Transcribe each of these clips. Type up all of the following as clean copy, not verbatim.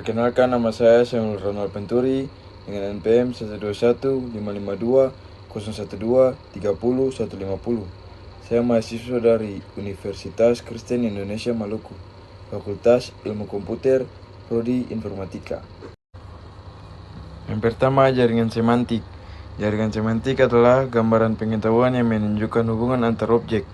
Perkenalkan, nama saya Samuel Ronald Penturi dengan NPM 121-552-012-30-150. Saya mahasiswa dari Universitas Kristen Indonesia Maluku, Fakultas Ilmu Komputer, Prodi Informatika. Yang pertama, jaringan semantik. Jaringan semantik adalah gambaran pengetahuan yang menunjukkan hubungan antar objek.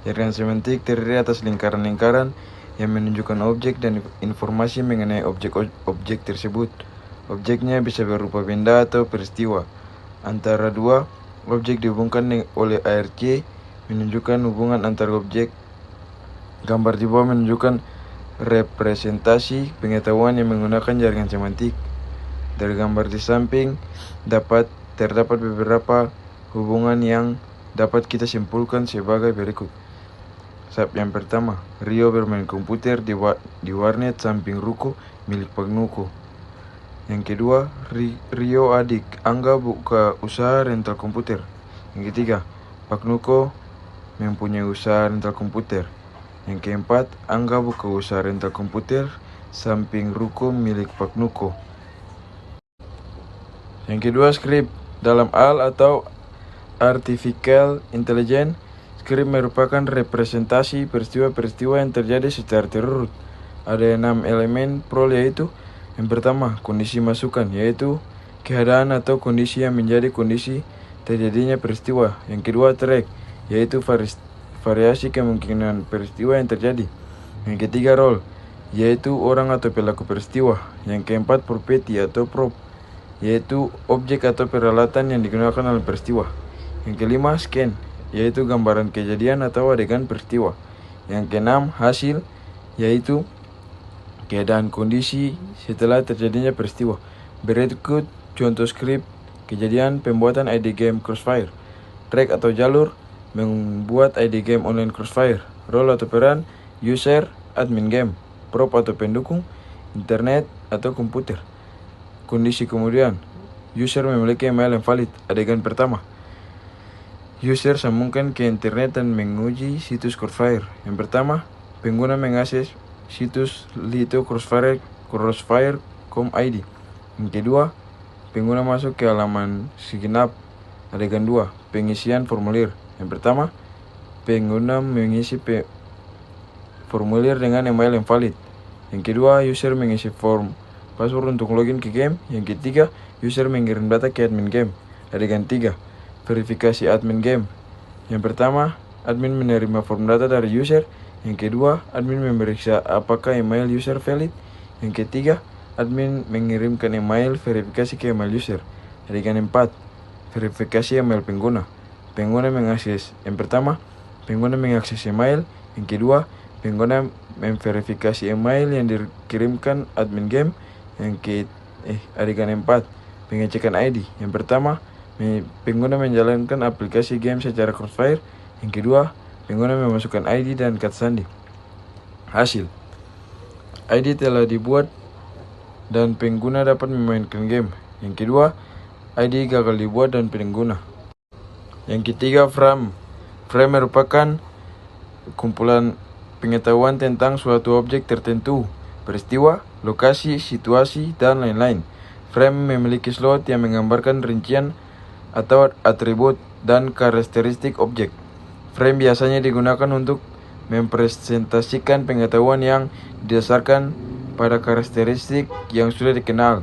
Jaringan semantik terdiri atas lingkaran-lingkaran yang menunjukkan objek dan informasi mengenai objek tersebut. Objeknya bisa berupa benda atau peristiwa. Antara dua objek dihubungkan oleh ARC, menunjukkan hubungan antar objek. Gambar di bawah menunjukkan representasi pengetahuan yang menggunakan jaringan semantik. Dari gambar di samping terdapat beberapa hubungan yang dapat kita simpulkan sebagai berikut. Yang pertama, Rio bermain komputer di warnet samping ruko milik Pak Nuko. Yang kedua, Rio adik Angga buka usaha rental komputer. Yang ketiga, Pak Nuko mempunyai usaha rental komputer. Yang keempat, Angga buka usaha rental komputer samping ruko milik Pak Nuko. Yang kedua, skrip. Dalam AL atau Artificial Intelligence, skrip merupakan representasi peristiwa-peristiwa yang terjadi secara terurut. Ada 6 elemen prol, yaitu yang pertama, kondisi masukan, yaitu keadaan atau kondisi yang menjadi kondisi terjadinya peristiwa. Yang kedua, track, yaitu variasi kemungkinan peristiwa yang terjadi. Yang ketiga, role, yaitu orang atau pelaku peristiwa. Yang keempat, property atau prop, yaitu objek atau peralatan yang digunakan dalam peristiwa. Yang kelima, scan, yaitu gambaran kejadian atau adegan peristiwa. Yang keenam, hasil, yaitu keadaan kondisi setelah terjadinya peristiwa. Berikut contoh skrip kejadian pembuatan ID game Crossfire. Track atau jalur, membuat ID game online Crossfire. Role atau peran, user, admin game. Prop atau pendukung, internet atau komputer. Kondisi kemudian, user memiliki email yang valid. Adegan pertama, user sambungkan ke internet dan menguji situs Crossfire. Yang pertama, pengguna mengakses situs Lito Crossfire.com ID. Yang kedua, pengguna masuk ke halaman sign up. Adegan 2, pengisian formulir. Yang pertama, pengguna mengisi formulir dengan email yang valid. Yang kedua, user mengisi form password untuk login ke game. Yang ketiga, user mengirim data ke admin game. Adegan 3, verifikasi admin game. Yang pertama, admin menerima form data dari user. Yang kedua, admin memeriksa apakah email user valid. Yang ketiga, admin mengirimkan email verifikasi ke email user. Adegan 4, verifikasi email pengguna. Pengguna mengakses. Yang pertama, pengguna mengakses email. Yang kedua, pengguna memverifikasi email yang dikirimkan admin game. Adegan 4, pengecekan ID. Yang pertama, pengguna menjalankan aplikasi game secara Crossfire. Yang kedua, pengguna memasukkan ID dan kata sandi. Hasil, ID telah dibuat dan pengguna dapat memainkan game. Yang kedua, ID gagal dibuat dan pengguna. Yang ketiga, frame. Frame merupakan kumpulan pengetahuan tentang suatu objek tertentu, peristiwa, lokasi, situasi, dan lain-lain. Frame memiliki slot yang menggambarkan rincian atau atribut dan karakteristik objek. Frame biasanya digunakan untuk mempresentasikan pengetahuan yang didasarkan pada karakteristik yang sudah dikenal,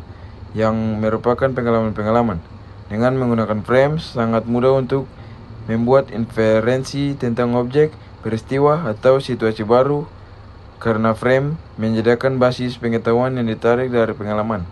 yang merupakan pengalaman-pengalaman. Dengan menggunakan frame, sangat mudah untuk membuat inferensi tentang objek, peristiwa, atau situasi baru, karena frame menyediakan basis pengetahuan yang ditarik dari pengalaman.